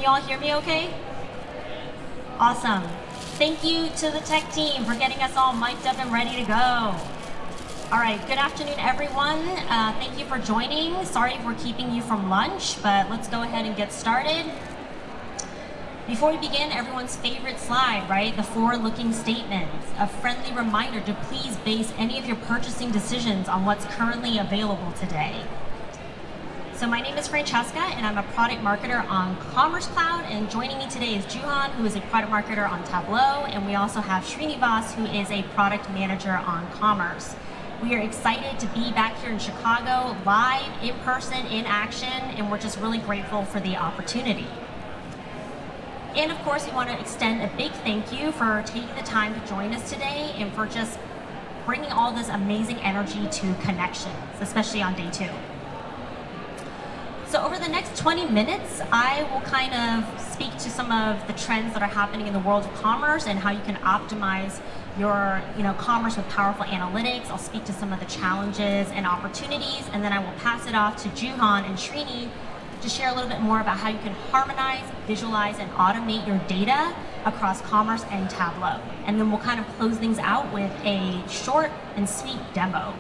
all hear me okay? Awesome. Thank you to the tech team for getting us all mic'd up and ready to go. All right, good afternoon, everyone. Thank you for joining. Sorry if we're keeping you from lunch, but let's go ahead and get started. Before we begin, everyone's favorite slide, right? The forward-looking statements. A friendly reminder to please base any of your purchasing decisions on what's currently available today. So my name is Francesca, and I'm a product marketer on Commerce Cloud, and joining me today is Juhan, who is a product marketer on Tableau, and we also have Srini, who is a product manager on Commerce. We are excited to be back here in Chicago, live, in person, in action, and we're just really grateful for the opportunity. And of course, we want to extend a big thank you for taking the time to join us today and for just bringing all this amazing energy to Connections, especially on day 2. So over the next 20 minutes, I will kind of speak to some of the trends that are happening in the world of commerce and how you can optimize your commerce with powerful analytics. I'll speak to some of the challenges and opportunities, and then I will pass it off to Juhan and Srini to share a little bit more about how you can harmonize, visualize, and automate your data across Commerce and Tableau. And then we'll kind of close things out with a short and sweet demo.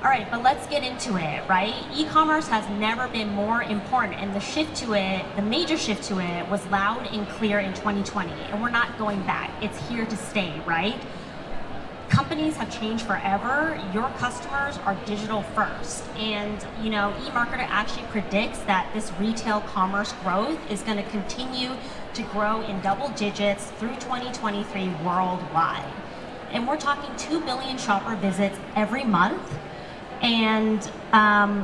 All right, but let's get into it, right? E-commerce has never been more important, and the shift to it, the major shift to it, was loud and clear in 2020, and we're not going back. It's here to stay, right? Companies have changed forever. Your customers are digital first, and eMarketer actually predicts that this retail commerce growth is going to continue to grow in double digits through 2023 worldwide. And we're talking 2 billion shopper visits every month. And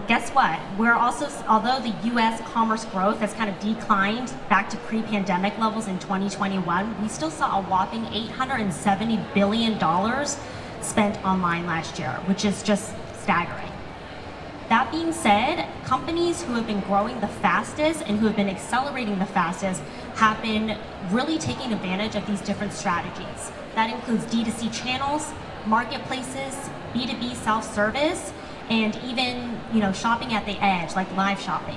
guess what? We're also, although the US commerce growth has kind of declined back to pre-pandemic levels in 2021, we still saw a whopping $870 billion spent online last year, which is just staggering. That being said, companies who have been growing the fastest and who have been accelerating the fastest have been really taking advantage of these different strategies. That includes D2C channels, marketplaces, B2B self-service, and even shopping at the edge, like live shopping.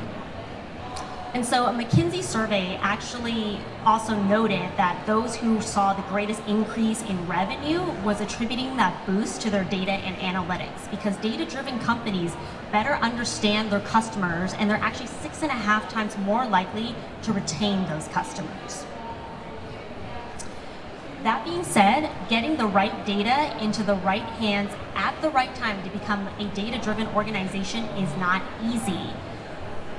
And so a McKinsey survey actually also noted that those who saw the greatest increase in revenue was attributing that boost to their data and analytics, because data-driven companies better understand their customers, and they're actually 6.5 times more likely to retain those customers. That being said, getting the right data into the right hands at the right time to become a data-driven organization is not easy.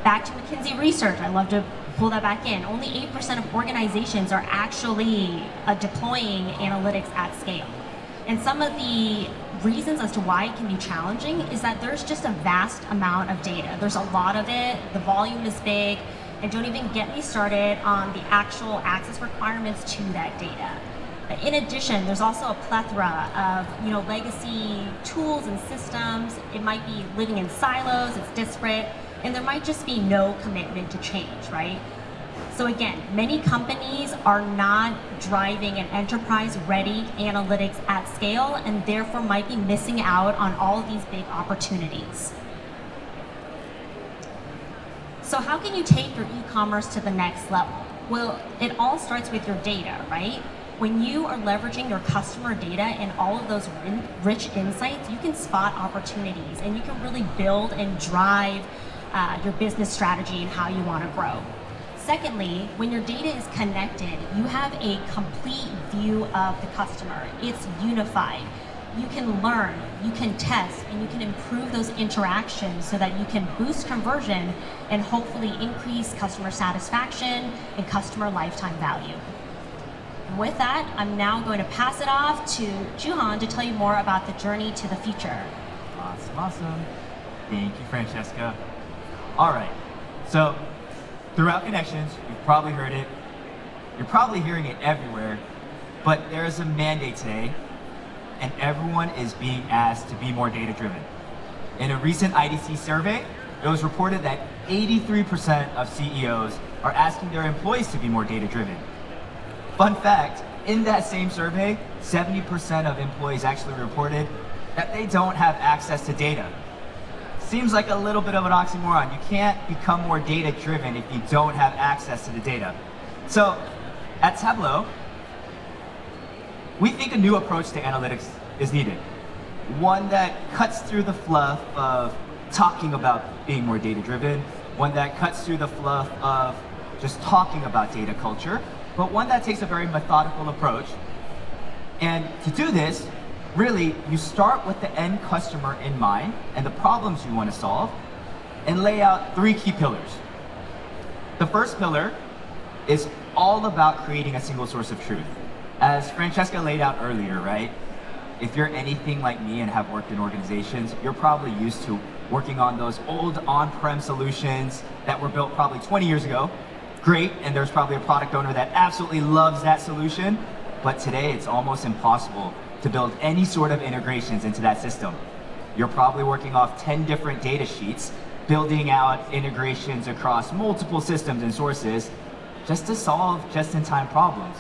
Back to McKinsey research, I love to pull that back in. Only 8% of organizations are actually deploying analytics at scale. And some of the reasons as to why it can be challenging is that there's just a vast amount of data. There's a lot of it, the volume is big, and don't even get me started on the actual access requirements to that data. In addition, there's also a plethora of legacy tools and systems. It might be living in silos, it's disparate, and there might just be no commitment to change, right? So again, many companies are not driving an enterprise-ready analytics at scale, and therefore might be missing out on all of these big opportunities. So how can you take your e-commerce to the next level? Well, it all starts with your data, right? When you are leveraging your customer data and all of those rich insights, you can spot opportunities, and you can really build and drive your business strategy and how you want to grow. Secondly, when your data is connected, you have a complete view of the customer. It's unified. You can learn, you can test, and you can improve those interactions so that you can boost conversion and hopefully increase customer satisfaction and customer lifetime value. With that, I'm now going to pass it off to Juhan to tell you more about the journey to the future. Awesome. Thank you, Francesca. All right, so throughout Connections, you've probably heard it. You're probably hearing it everywhere, but there is a mandate today, and everyone is being asked to be more data-driven. In a recent IDC survey, it was reported that 83% of CEOs are asking their employees to be more data-driven. Fun fact, in that same survey, 70% of employees actually reported that they don't have access to data. seems like a little bit of an oxymoron. You can't become more data-driven if you don't have access to the data. So at Tableau, we think a new approach to analytics is needed. One that cuts through the fluff of talking about being more data-driven, one that cuts through the fluff of just talking about data culture, but one that takes a very methodical approach. And to do this, really, you start with the end customer in mind and the problems you want to solve, and lay out 3 key pillars. The first pillar is all about creating a single source of truth. As Francesca laid out earlier, right? If you're anything like me and have worked in organizations, you're probably used to working on those old on-prem solutions that were built probably 20 years ago. Great, and there's probably a product owner that absolutely loves that solution, but today it's almost impossible to build any sort of integrations into that system. You're probably working off 10 different data sheets, building out integrations across multiple systems and sources just to solve just-in-time problems.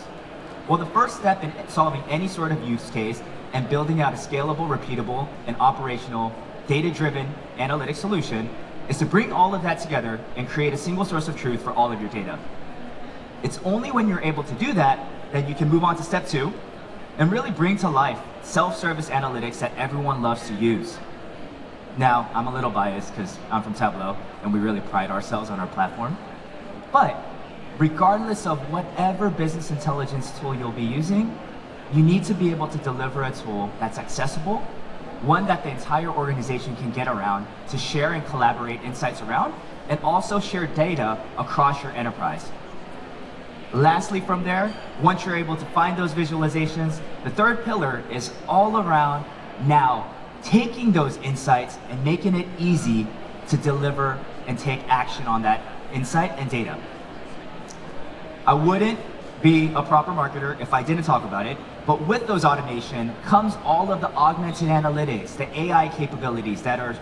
Well, the first step in solving any sort of use case and building out a scalable, repeatable, and operational data-driven analytic solution is to bring all of that together and create a single source of truth for all of your data. It's only when you're able to do that that you can move on to step 2 and really bring to life self-service analytics that everyone loves to use. Now, I'm a little biased because I'm from Tableau and we really pride ourselves on our platform, but regardless of whatever business intelligence tool you'll be using, you need to be able to deliver a tool that's accessible, one that the entire organization can get around to share and collaborate insights around, and also share data across your enterprise. Lastly from there, once you're able to find those visualizations, the third pillar is all around now taking those insights and making it easy to deliver and take action on that insight and data. I wouldn't be a proper marketer if I didn't talk about it, but with those automation comes all of the augmented analytics, the AI capabilities that are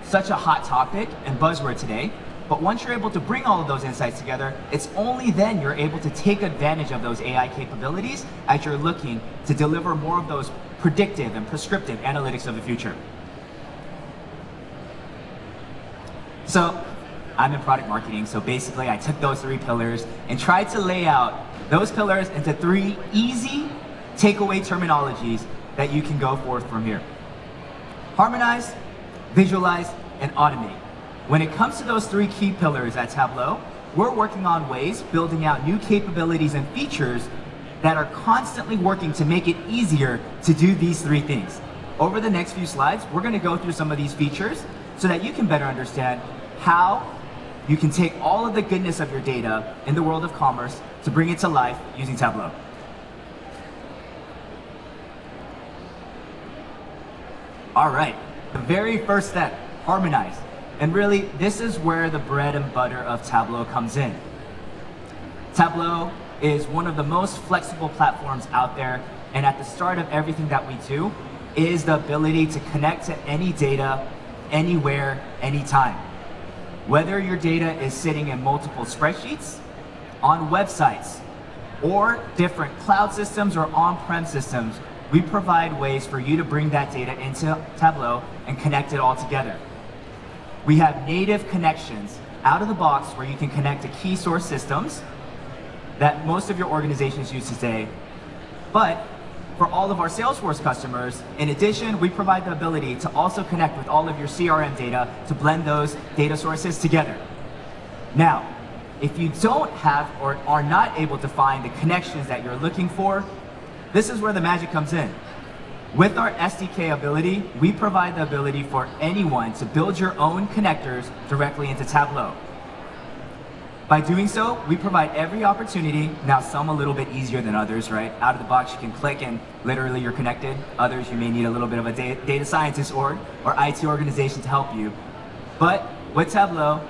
such a hot topic and buzzword today. But once you're able to bring all of those insights together, it's only then you're able to take advantage of those AI capabilities as you're looking to deliver more of those predictive and prescriptive analytics of the future. So I'm in product marketing, so basically I took those 3 pillars and tried to lay out those pillars into 3 easy takeaway terminologies that you can go forth from here. Harmonize, visualize, and automate. When it comes to those 3 key pillars at Tableau, we're working on ways, building out new capabilities and features that are constantly working to make it easier to do these 3 things. Over the next few slides, we're going to go through some of these features so that you can better understand how you can take all of the goodness of your data in the world of commerce to bring it to life using Tableau. All right, the very first step, harmonize. And really, this is where the bread and butter of Tableau comes in. Tableau is one of the most flexible platforms out there, and at the start of everything that we do is the ability to connect to any data, anywhere, anytime. Whether your data is sitting in multiple spreadsheets, on websites, or different cloud systems or on-prem systems, we provide ways for you to bring that data into Tableau and connect it all together. We have native connections out of the box where you can connect to key source systems that most of your organizations use today. But for all of our Salesforce customers, in addition, we provide the ability to also connect with all of your CRM data to blend those data sources together. Now, if you don't have or are not able to find the connections that you're looking for, this is where the magic comes in. With our SDK ability, we provide the ability for anyone to build your own connectors directly into Tableau. By doing so, we provide every opportunity, now some a little bit easier than others, right? Out of the box, you can click and literally you're connected. Others, you may need a little bit of a data scientist or IT organization to help you. But with Tableau,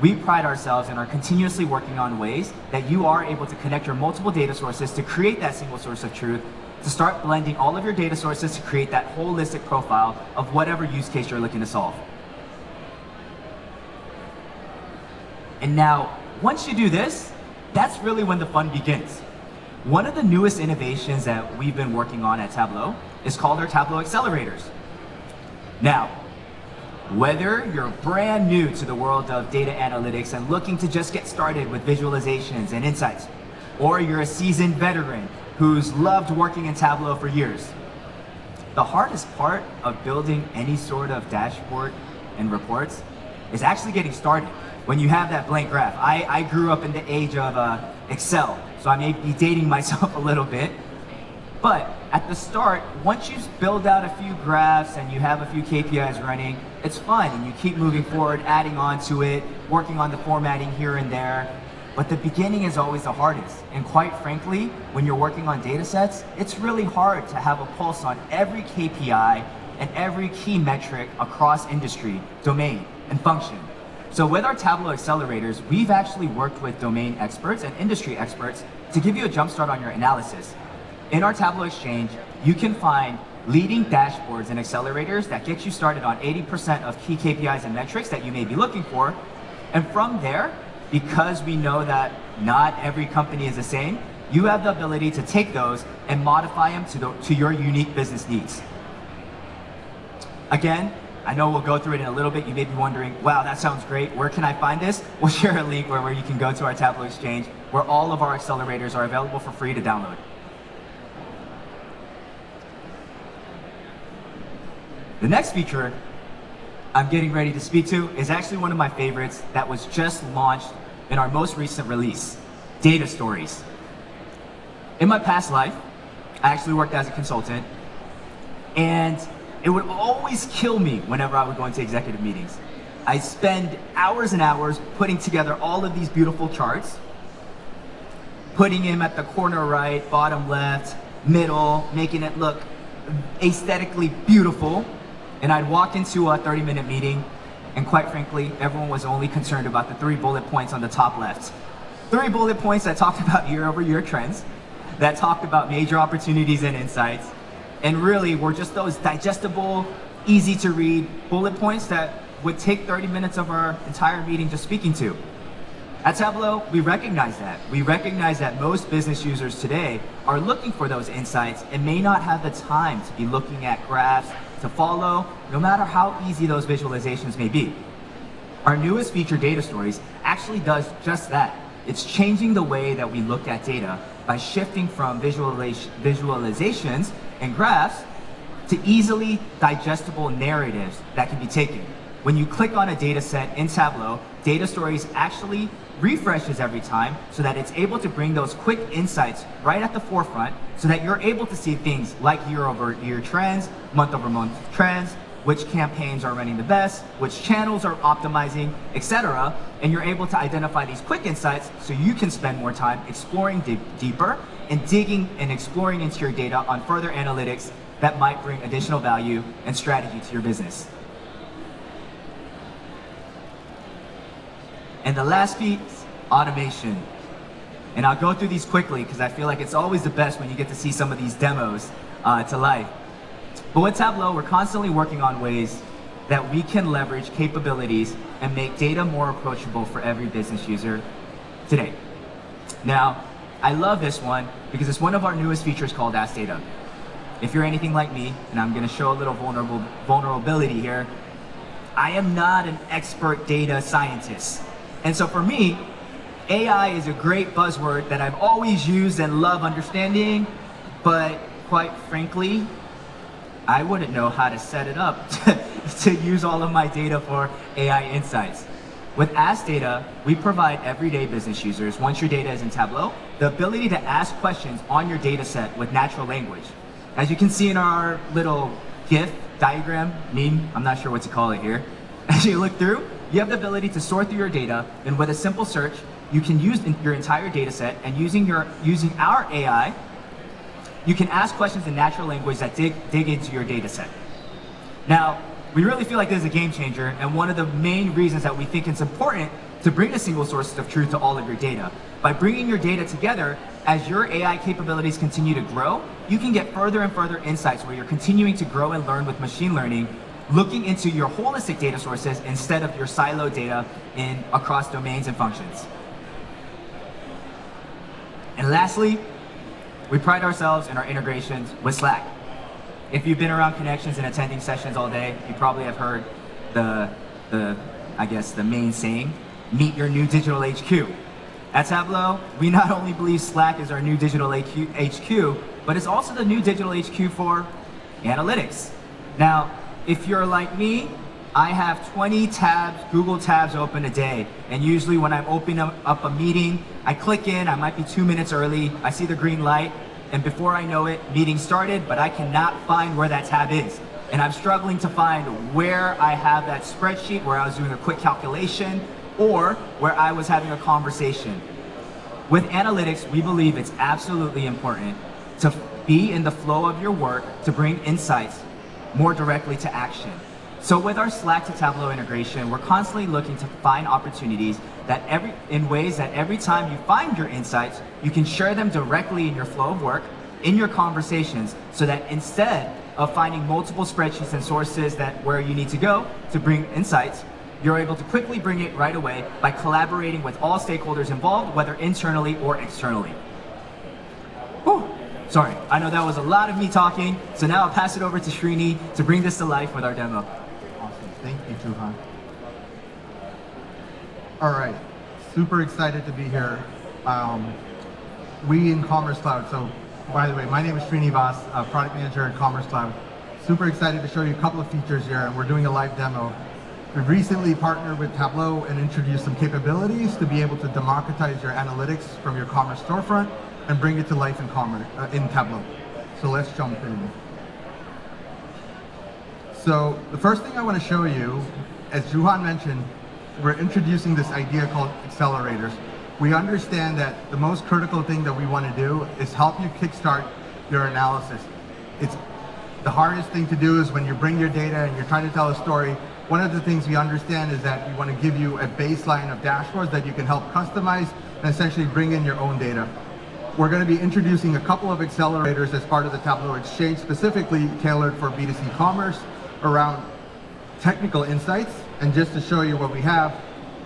we pride ourselves and are continuously working on ways that you are able to connect your multiple data sources to create that single source of truth, to start blending all of your data sources to create that holistic profile of whatever use case you're looking to solve. And now, once you do this, that's really when the fun begins. One of the newest innovations that we've been working on at Tableau is called our Tableau accelerators. Now, Whether you're brand new to the world of data analytics and looking to just get started with visualizations and insights, or you're a seasoned veteran who's loved working in Tableau for years, the hardest part of building any sort of dashboard and reports is actually getting started when you have that blank graph. I grew up in the age of Excel, so I may be dating myself a little bit. But at the start, once you build out a few graphs and you have a few KPIs running, it's fun and you keep moving forward, adding on to it, working on the formatting here and there. But the beginning is always the hardest. And quite frankly, when you're working on data sets, it's really hard to have a pulse on every KPI and every key metric across industry, domain, and function. So with our Tableau accelerators, we've actually worked with domain experts and industry experts to give you a jumpstart on your analysis. In our Tableau Exchange, you can find leading dashboards and accelerators that get you started on 80% of key KPIs and metrics that you may be looking for. And from there, because we know that not every company is the same, you have the ability to take those and modify them to your unique business needs. Again, I know we'll go through it in a little bit. You may be wondering, wow, that sounds great. Where can I find this? We'll share a link where you can go to our Tableau Exchange, where all of our accelerators are available for free to download. The next feature I'm getting ready to speak to is actually one of my favorites that was just launched in our most recent release, Data Stories. In my past life, I actually worked as a consultant, and it would always kill me whenever I would go into executive meetings. I spend hours and hours putting together all of these beautiful charts, putting them at the corner right, bottom left, middle, making it look aesthetically beautiful. And I'd walk into a 30-minute meeting, and quite frankly, everyone was only concerned about the 3 bullet points on the top left. 3 bullet points that talked about year-over-year trends, that talked about major opportunities and insights, and really were just those digestible, easy-to-read bullet points that would take 30 minutes of our entire meeting just speaking to. At Tableau, we recognize that. We recognize that most business users today are looking for those insights and may not have the time to be looking at graphs to follow, no matter how easy those visualizations may be. Our newest feature, Data Stories, actually does just that. It's changing the way that we look at data by shifting from visualizations and graphs to easily digestible narratives that can be taken. When you click on a data set in Tableau, Data Stories actually refreshes every time so that it's able to bring those quick insights right at the forefront so that you're able to see things like year-over-year trends, month-over-month trends, which campaigns are running the best, which channels are optimizing, etc. And you're able to identify these quick insights so you can spend more time exploring deeper and digging and exploring into your data on further analytics that might bring additional value and strategy to your business. And the last piece, automation. And I'll go through these quickly because I feel like it's always the best when you get to see some of these demos to life. But with Tableau, we're constantly working on ways that we can leverage capabilities and make data more approachable for every business user today. Now, I love this one because it's one of our newest features called Ask Data. If you're anything like me, and I'm going to show a little vulnerability here, I am not an expert data scientist. And so for me, AI is a great buzzword that I've always used and love understanding, but quite frankly, I wouldn't know how to set it up to use all of my data for AI insights. With Ask Data, we provide everyday business users, once your data is in Tableau, the ability to ask questions on your data set with natural language. As you can see in our little GIF, diagram, meme, I'm not sure what to call it here. As you look through, you have the ability to sort through your data, and with a simple search, you can use your entire data set, and using our AI, you can ask questions in natural language that dig into your data set. Now, we really feel like this is a game changer, and one of the main reasons that we think it's important to bring a single source of truth to all of your data. By bringing your data together, as your AI capabilities continue to grow, you can get further and further insights where you're continuing to grow and learn with machine learning, looking into your holistic data sources instead of your siloed data across domains and functions. And lastly, we pride ourselves in our integrations with Slack. If you've been around Connections and attending sessions all day, you probably have heard I guess the main saying, meet your new digital HQ. At Tableau, we not only believe Slack is our new digital HQ, but it's also the new digital HQ for analytics. Now, if you're like me, I have 20 tabs, Google tabs open a day. And usually when I'm opening up a meeting, I click in, I might be 2 minutes early, I see the green light, and before I know it, meeting started, but I cannot find where that tab is. And I'm struggling to find where I have that spreadsheet, where I was doing a quick calculation, or where I was having a conversation. With analytics, we believe it's absolutely important to be in the flow of your work to bring insights more directly to action. So with our Slack to Tableau integration, we're constantly looking to find opportunities in ways that every time you find your insights, you can share them directly in your flow of work, in your conversations, so that instead of finding multiple spreadsheets and sources where you need to go to bring insights, you're able to quickly bring it right away by collaborating with all stakeholders involved, whether internally or externally. Whew. Sorry, I know that was a lot of me talking, so now I'll pass it over to Srini to bring this to life with our demo. Awesome, thank you, Juhan. All right, super excited to be here. We in Commerce Cloud, so by the way, my name is Srini, product manager in Commerce Cloud. Super excited to show you a couple of features here, and we're doing a live demo. We've recently partnered with Tableau and introduced some capabilities to be able to democratize your analytics from your commerce storefront and bring it to life in Tableau. So let's jump in. So the first thing I want to show you, as Juhan mentioned, we're introducing this idea called accelerators. We understand that the most critical thing that we want to do is help you kickstart your analysis. It's the hardest thing to do is when you bring your data and you're trying to tell a story. One of the things we understand is that we want to give you a baseline of dashboards that you can help customize and essentially bring in your own data. We're going to be introducing a couple of accelerators as part of the Tableau Exchange, specifically tailored for B2C commerce around technical insights. And just to show you what we have,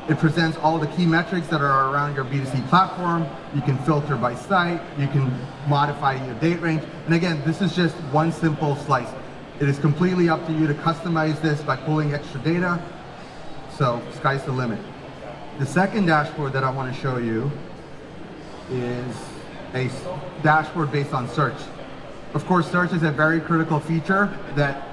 it presents all the key metrics that are around your B2C platform. You can filter by site, you can modify your date range. And again, this is just one simple slice. It is completely up to you to customize this by pulling extra data. So sky's the limit. The second dashboard that I want to show you is a dashboard based on search. Of course, search is a very critical feature that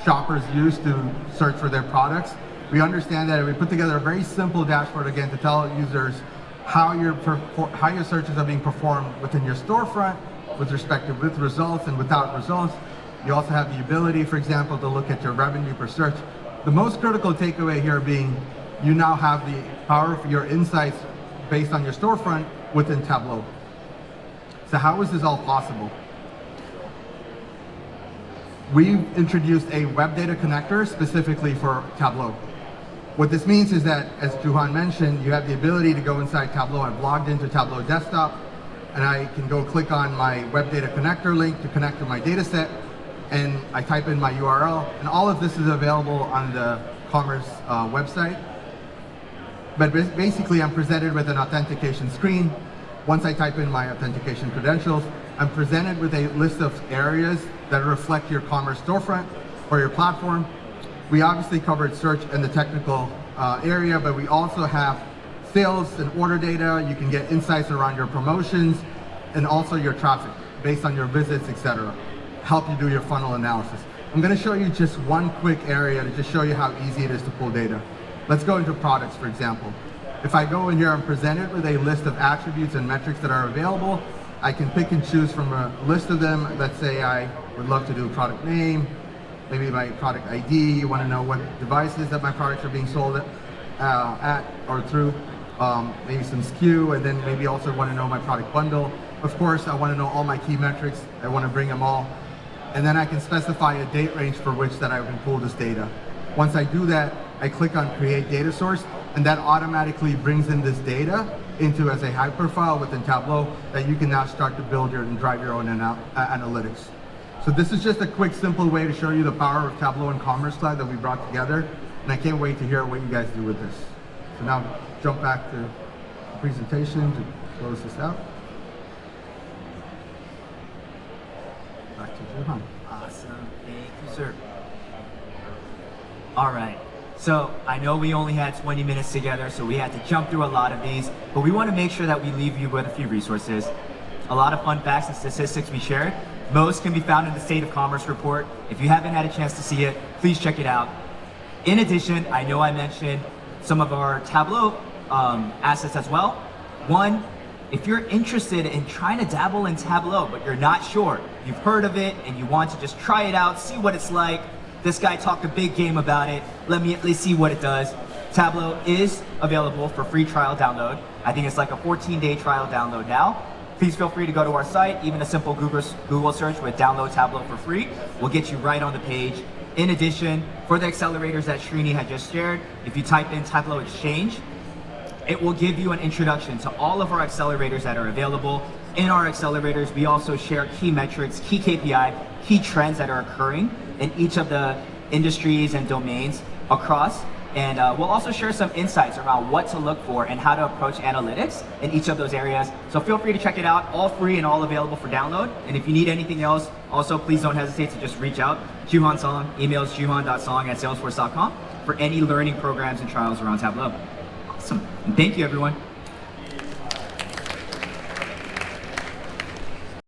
shoppers use to search for their products. We understand that if we put together a very simple dashboard, again, to tell users how your searches are being performed within your storefront with results and without results. You also have the ability, for example, to look at your revenue per search. The most critical takeaway here being you now have the power of your insights based on your storefront within Tableau. So how is this all possible? We've introduced a web data connector specifically for Tableau. What this means is that, as Juhan mentioned, you have the ability to go inside Tableau. I've logged into Tableau desktop, and I can go click on my web data connector link to connect to my data set, and I type in my URL, and all of this is available on the Commerce website. But basically, I'm presented with an authentication screen. Once I type in my authentication credentials, I'm presented with a list of areas that reflect your commerce storefront or your platform. We obviously covered search and the technical area, but we also have sales and order data. You can get insights around your promotions and also your traffic based on your visits, etc. Help you do your funnel analysis. I'm going to show you just one quick area to just show you how easy it is to pull data. Let's go into products, for example. If I go in here, I'm presented with a list of attributes and metrics that are available. I can pick and choose from a list of them. Let's say I would love to do product name, maybe my product ID. You want to know what devices that my products are being sold at or through, maybe some SKU, and then maybe also want to know my product bundle. Of course, I want to know all my key metrics. I want to bring them all. And then I can specify a date range for which that I can pull this data. Once I do that, I click on Create Data Source, and that automatically brings in this data into as a hyperfile within Tableau that you can now start to build and drive your own analytics. So this is just a quick, simple way to show you the power of Tableau and Commerce Cloud that we brought together, and I can't wait to hear what you guys do with this. So now jump back to the presentation to close this out. Back to Juhan. Awesome, thank you, sir. All right, So I know we only had 20 minutes together, so we had to jump through a lot of these, but we want to make sure that we leave you with a few resources. A lot of fun facts and statistics we shared. Most can be found in the State of Commerce report. If you haven't had a chance to see it, please check it out. In addition, I know I mentioned some of our Tableau assets as well. One, if you're interested in trying to dabble in Tableau, but you're not sure, you've heard of it and you want to just try it out, see what it's like. This guy talked a big game about it. Let me at least see what it does. Tableau is available for free trial download. I think it's like a 14-day trial download now. Please feel free to go to our site. Even a simple Google search with download Tableau for free will get you right on the page. In addition, for the accelerators that Srini had just shared, if you type in Tableau Exchange, it will give you an introduction to all of our accelerators that are available. In our accelerators, we also share key metrics, key KPI, key trends that are occurring in each of the industries and domains across. And we'll also share some insights around what to look for and how to approach analytics in each of those areas. So feel free to check it out, all free and all available for download. And if you need anything else, also please don't hesitate to just reach out. Juhan Song, emails juhan.song@salesforce.com for any learning programs and trials around Tableau. Awesome. And thank you, everyone.